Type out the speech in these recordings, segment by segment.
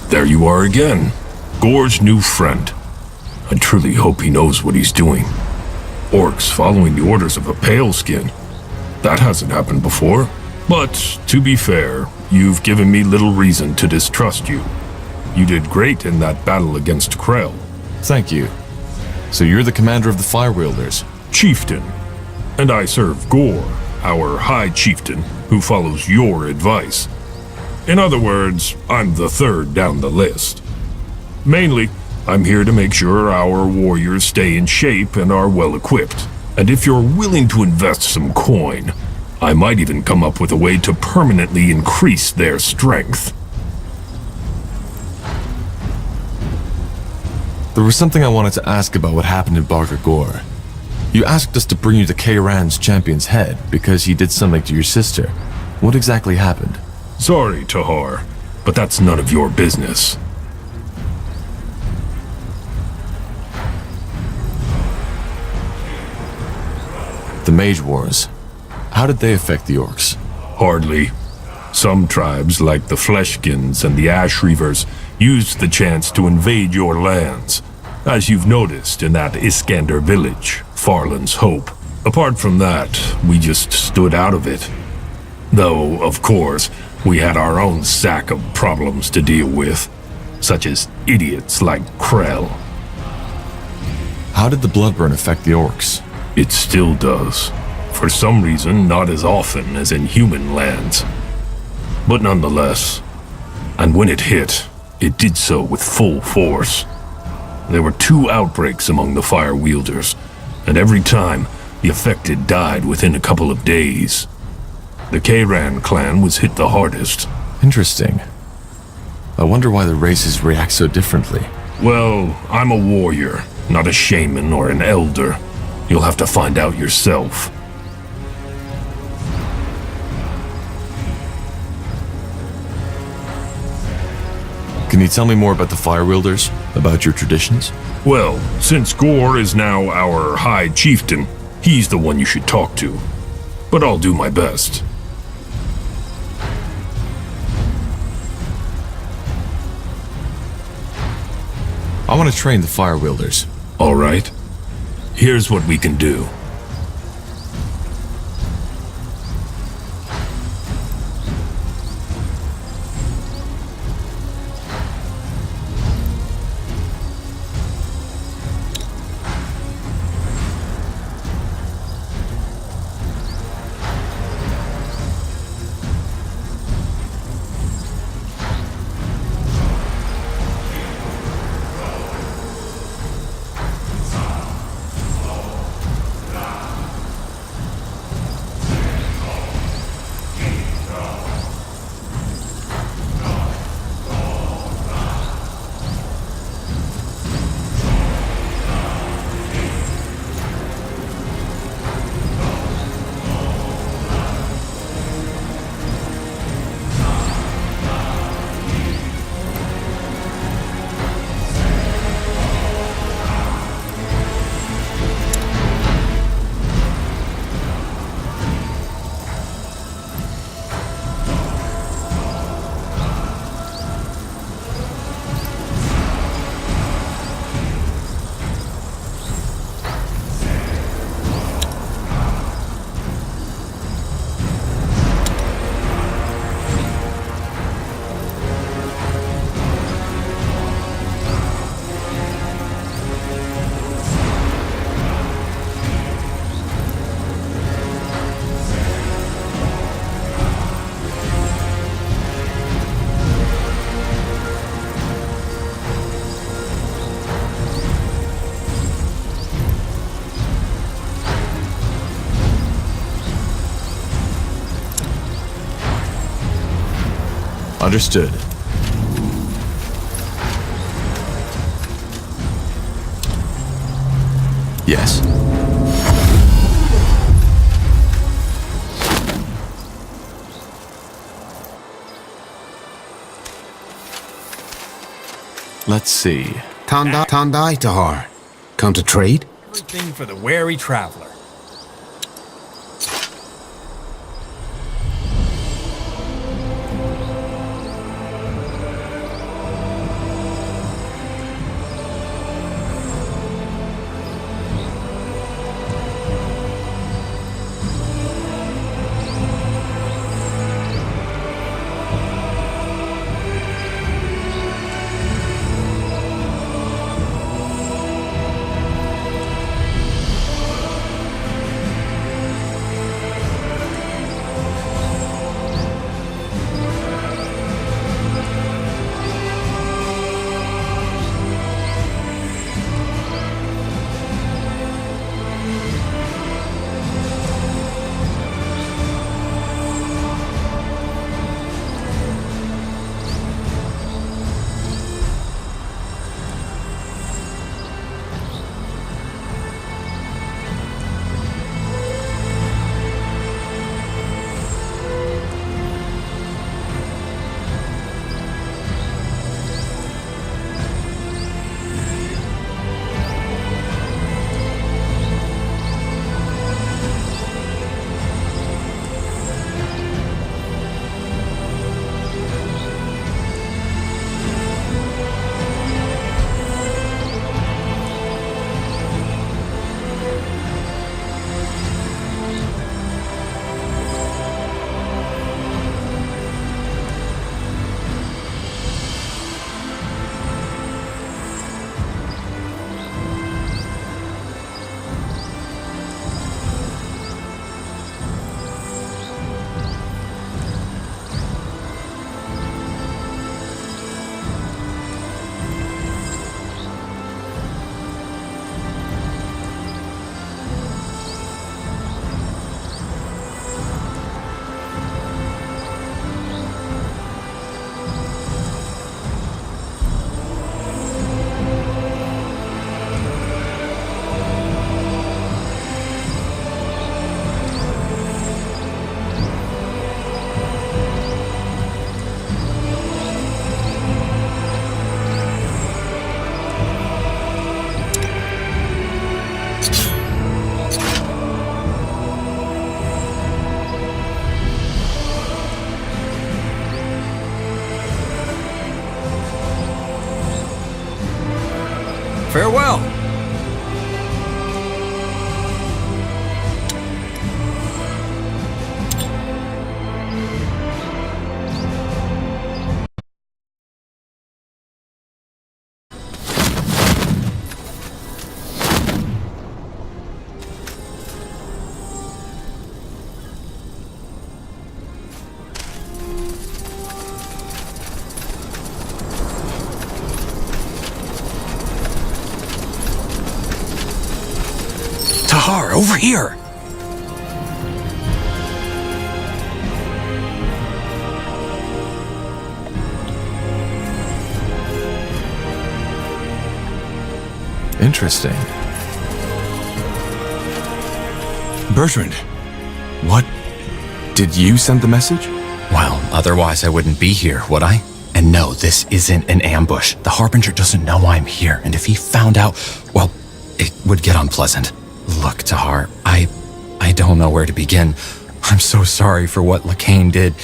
There you are again. Gore's new friend. I truly hope he knows what he's doing. Orcs following the orders of a pale skin. That hasn't happened before. But, to be fair, you've given me little reason to distrust you. You did great in that battle against Krell. Thank you. So you're the commander of the Firewielders? Chieftain. And I serve Gore, our High Chieftain, who follows your advice. In other words, I'm the third down the list. Mainly, I'm here to make sure our warriors stay in shape and are well equipped. And if you're willing to invest some coin, I might even come up with a way to permanently increase their strength. There was something I wanted to ask about what happened in Barker Gore. You asked us to bring you the K-Ran's champion's head because he did something to your sister. What exactly happened? Sorry, Tahar, but that's none of your business. The Mage Wars. How did they affect the orcs? Hardly. Some tribes, like the Fleshkins and the Ash Reavers, used the chance to invade your lands, as you've noticed in that Iskander village, Farland's Hope. Apart from that, we just stood out of it. Though, of course, we had our own sack of problems to deal with, such as idiots like Krell. How did the Bloodburn affect the orcs? It still does. For some reason, not as often as in human lands. But nonetheless, and when it hit, it did so with full force. There were 2 outbreaks among the Fire Wielders, and every time, the affected died within a couple of days. The K-Ran clan was hit the hardest. Interesting. I wonder why the races react so differently. Well, I'm a warrior, not a shaman or an elder. You'll have to find out yourself. Can you tell me more about the Firewielders? About your traditions? Well, since Gore is now our High Chieftain, he's the one you should talk to. But I'll do my best. I want to train the Firewielders. All right. Here's what we can do. Understood. Yes? Let's see. Tandai Tahar. Come to trade? Everything for the wary traveler. Farewell. Tahar, over here! Interesting. Bertrand, what? Did you send the message? Well, otherwise I wouldn't be here, would I? And no, this isn't an ambush. The Harbinger doesn't know I'm here, and if he found out, well, it would get unpleasant. Look, Tahar, I don't know where to begin. I'm so sorry for what Lacane did.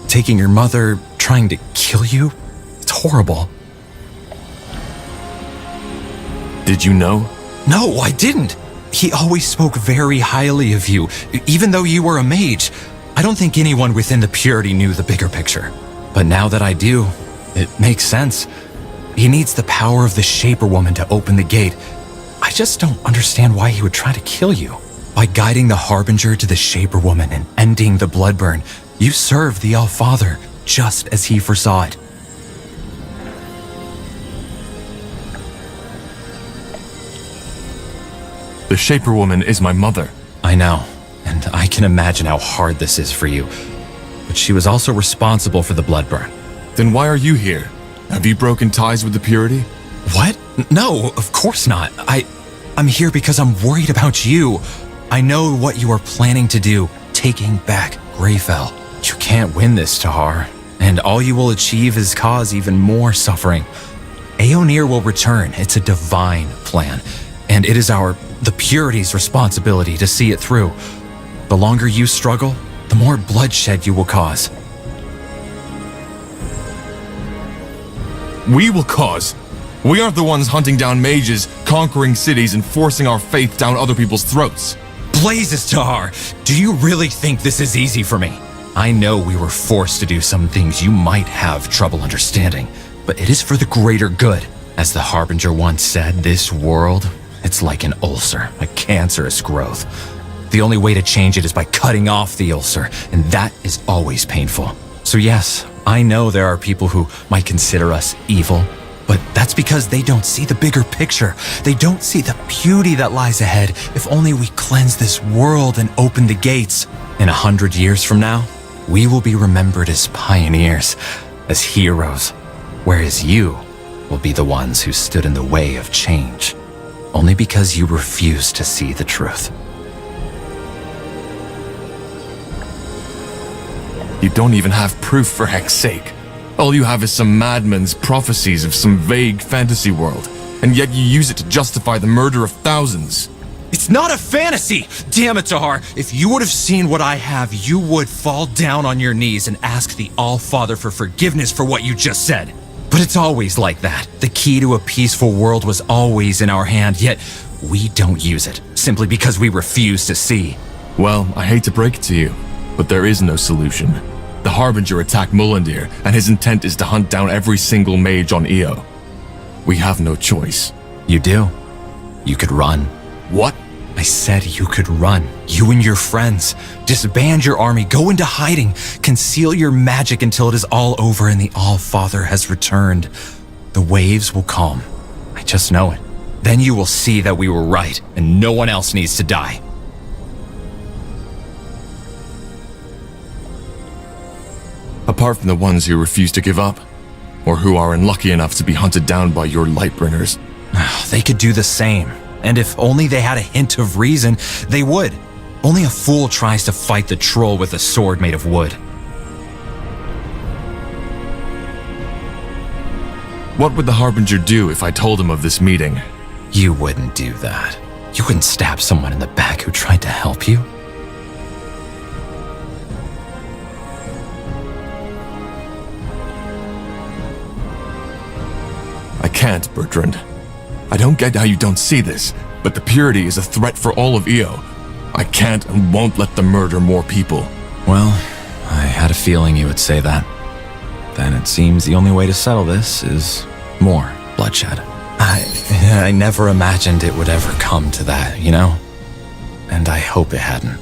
Taking your mother, trying to kill you. It's horrible. Did you know? No, I didn't. He always spoke very highly of you, even though you were a mage. I don't think anyone within the Purity knew the bigger picture. But now that I do, it makes sense. He needs the power of the Shaper Woman to open the gate. I just don't understand why he would try to kill you. By guiding the Harbinger to the Shaper Woman and ending the Bloodburn, you serve the All-Father just as he foresaw it. The Shaper Woman is my mother. I know, and I can imagine how hard this is for you. But she was also responsible for the Bloodburn. Then why are you here? Have you broken ties with the Purity? What? No, of course not. I I'm here because I'm worried about you. I know what you are planning to do, taking back Greyfell. You can't win this, Tahar, and all you will achieve is cause even more suffering. Aeonir will return. It's a divine plan, and it is the Purity's responsibility to see it through. The longer you struggle, the more bloodshed you will cause. We will cause. We aren't the ones hunting down mages, conquering cities, and forcing our faith down other people's throats. Blazes, Tahar! Do you really think this is easy for me? I know we were forced to do some things you might have trouble understanding, but it is for the greater good. As the Harbinger once said, this world, it's like an ulcer, a cancerous growth. The only way to change it is by cutting off the ulcer, and that is always painful. So yes, I know there are people who might consider us evil, but that's because they don't see the bigger picture. They don't see the beauty that lies ahead if only we cleanse this world and open the gates. In 100 years from now, we will be remembered as pioneers, as heroes, whereas you will be the ones who stood in the way of change, only because you refused to see the truth. You don't even have proof, for heck's sake. All you have is some madman's prophecies of some vague fantasy world, and yet you use it to justify the murder of thousands. It's not a fantasy! Damn it, Tahar! If you would have seen what I have, you would fall down on your knees and ask the All-Father for forgiveness for what you just said. But it's always like that. The key to a peaceful world was always in our hand, yet we don't use it, simply because we refuse to see. Well, I hate to break it to you, but there is no solution. The Harbinger attacked Mulandir, and his intent is to hunt down every single mage on Io. We have no choice. You do. You could run. What? I said you could run. You and your friends. Disband your army, go into hiding, conceal your magic until it is all over and the All-Father has returned. The waves will calm. I just know it. Then you will see that we were right, and no one else needs to die. Apart from the ones who refuse to give up, or who are unlucky enough to be hunted down by your Lightbringers. They could do the same, and if only they had a hint of reason, they would. Only a fool tries to fight the troll with a sword made of wood. What would the Harbinger do if I told him of this meeting? You wouldn't do that. You wouldn't stab someone in the back who tried to help you. I can't, Bertrand. I don't get how you don't see this, but the Purity is a threat for all of Io. I can't and won't let them murder more people. Well, I had a feeling you would say that. Then it seems the only way to settle this is more bloodshed. I never imagined it would ever come to that, you know? And I hope it hadn't.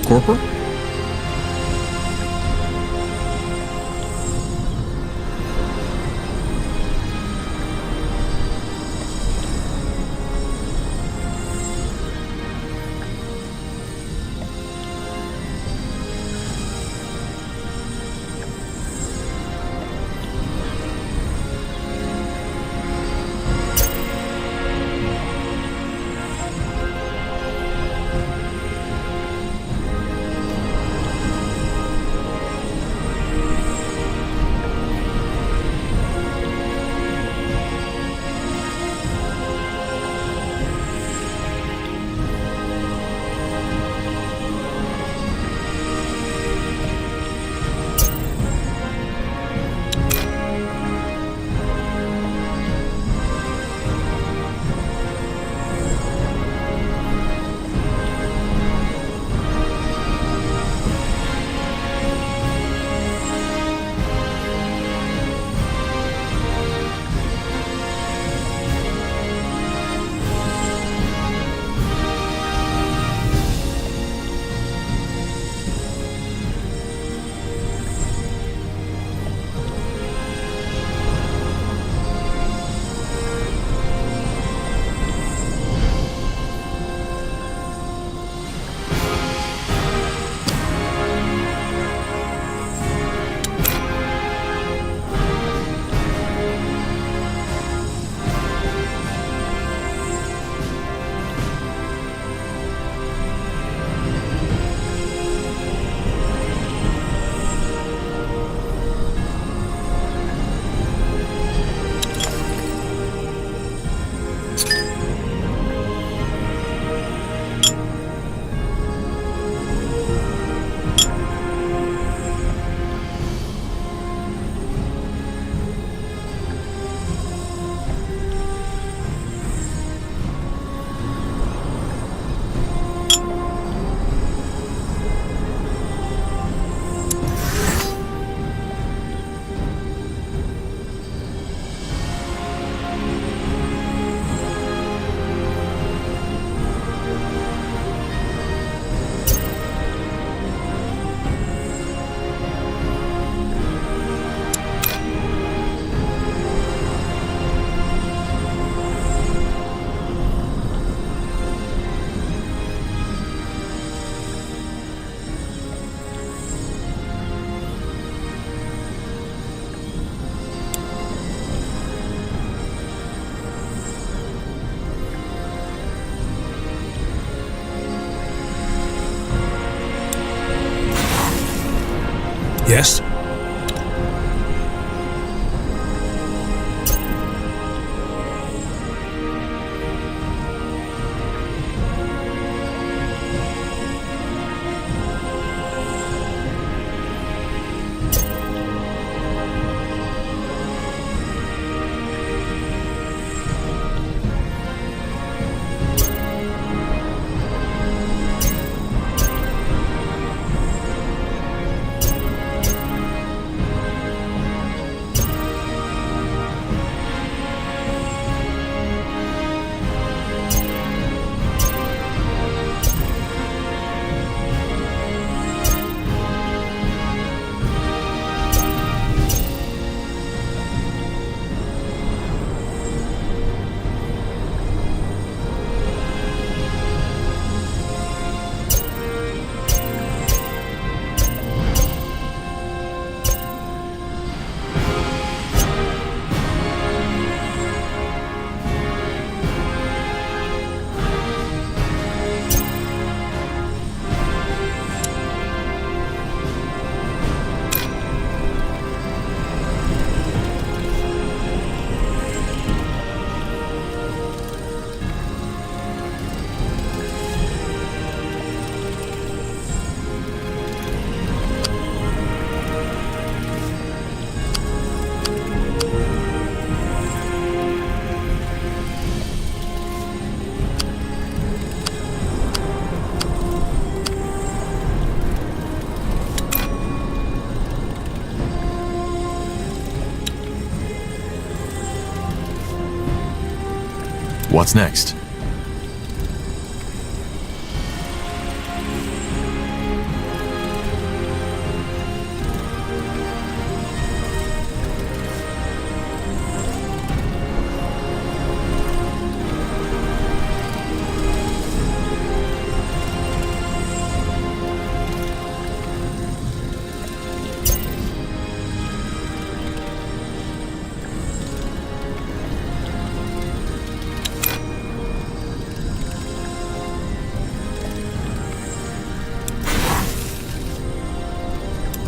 Corporal? Yes? What's next?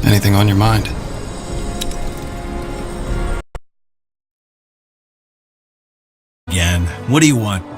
Anything on your mind? Again, what do you want?